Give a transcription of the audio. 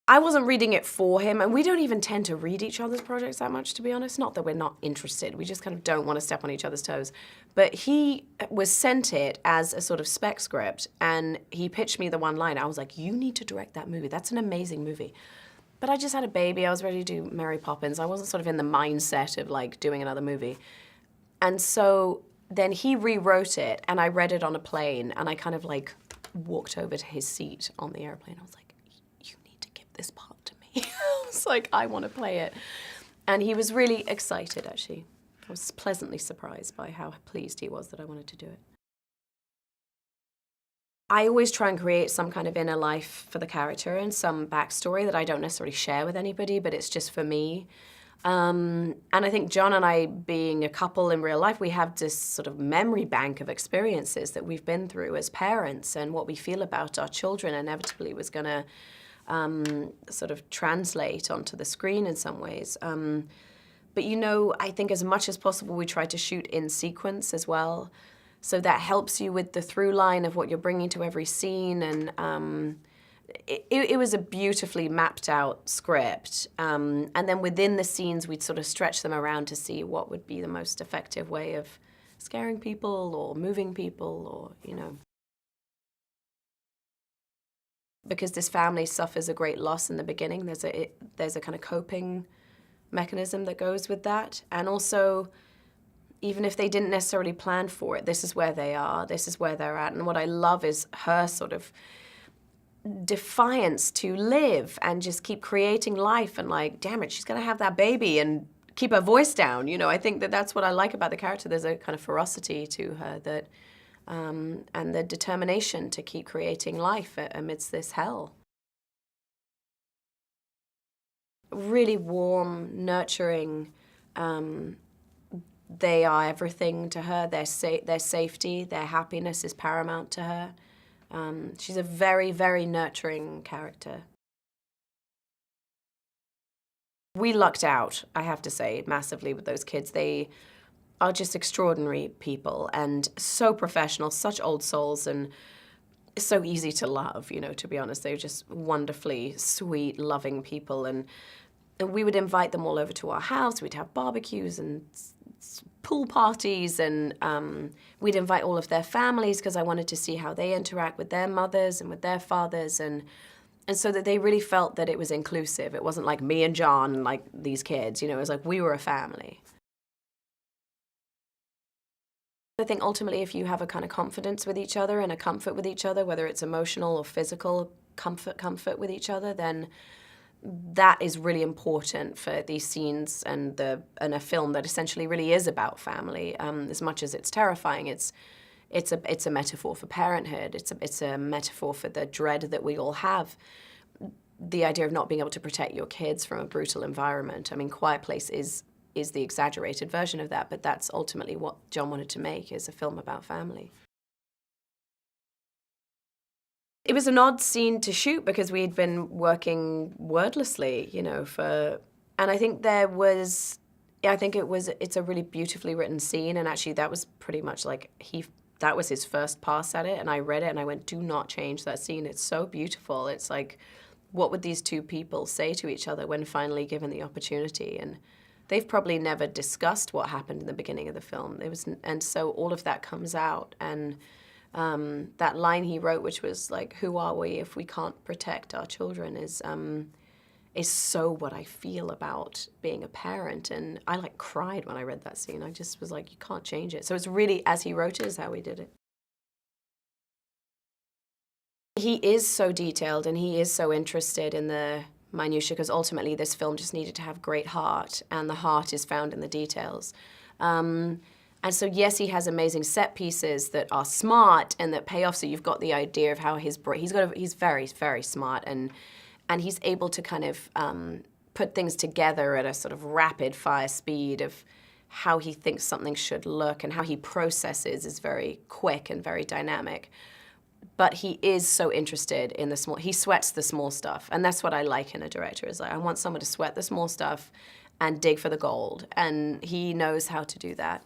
I wasn't reading it for him, and we don't even tend to read each other's projects that much, to be honest. Not that we're not interested, we just kind of don't want to step on each other's toes. But he was sent it as a sort of spec script, and he pitched me the one line. I was like, you need to direct that movie. That's an amazing movie. But I just had a baby, I was ready to do Mary Poppins. I wasn't sort of in the mindset of like doing another movie. And so then he rewrote it, and I read it on a plane, and I kind of like walked over to his seat on the airplane. I was like, this part to me. I was like, I want to play it. And he was really excited, actually. I was pleasantly surprised by how pleased he was that I wanted to do it. I always try and create some kind of inner life for the character and some backstory that I don't necessarily share with anybody, but it's just for me. And I think John and I, being a couple in real life, we have this sort of memory bank of experiences that we've been through as parents, and what we feel about our children inevitably was going to sort of translate onto the screen in some ways. But you know, I think as much as possible we try to shoot in sequence as well. So that helps you with the through line of what you're bringing to every scene. And it was a beautifully mapped out script. And then within the scenes, we'd sort of stretch them around to see what would be the most effective way of scaring people or moving people, or, you know. Because this family suffers a great loss in the beginning, there's a kind of coping mechanism that goes with that. And also, even if they didn't necessarily plan for it, this is where they are, this is where they're at. And what I love is her sort of defiance to live and just keep creating life, and like, damn it, she's gonna have that baby and keep her voice down. You know, I think that that's what I like about the character. There's a kind of ferocity to her that, and the determination to keep creating life amidst this hell. Really warm, nurturing. They are everything to her. Their safety, their happiness is paramount to her. She's a very, very nurturing character. We lucked out, I have to say, massively with those kids. They are just extraordinary people and so professional, such old souls, and so easy to love, you know, to be honest. They're just wonderfully sweet, loving people. And we would invite them all over to our house. We'd have barbecues and pool parties, and we'd invite all of their families because I wanted to see how they interact with their mothers and with their fathers, and so that they really felt that it was inclusive. It wasn't like me and John and like these kids, you know, it was like we were a family. I think ultimately if you have a kind of confidence with each other and a comfort with each other, whether it's emotional or physical comfort with each other, then that is really important for these scenes and a film that essentially really is about family. As much as it's terrifying, it's a metaphor for parenthood. It's a metaphor for the dread that we all have. The idea of not being able to protect your kids from a brutal environment. I mean, Quiet Place is the exaggerated version of that, but that's ultimately what John wanted to make, is a film about family. It was an odd scene to shoot because we'd been working wordlessly, you know, and I think it's a really beautifully written scene, and actually that was pretty much like that was his first pass at it, and I read it and I went, do not change that scene, it's so beautiful. It's like, what would these two people say to each other when finally given the opportunity? And they've probably never discussed what happened in the beginning of the film. And so all of that comes out, and that line he wrote, which was like, who are we if we can't protect our children, is so what I feel about being a parent. And I like cried when I read that scene. I just was like, you can't change it. So it's really, as he wrote it, is how we did it. He is so detailed and he is so interested in the minutiae, because ultimately this film just needed to have great heart, and the heart is found in the details. And so yes, he has amazing set pieces that are smart and that pay off. So you've got the idea of how he's very, very smart, and he's able to kind of put things together at a sort of rapid fire speed of how he thinks something should look, and how he processes is very quick and very dynamic. But he is so interested in the small, he sweats the small stuff. And that's what I like in a director, is like, I want someone to sweat the small stuff and dig for the gold. And he knows how to do that.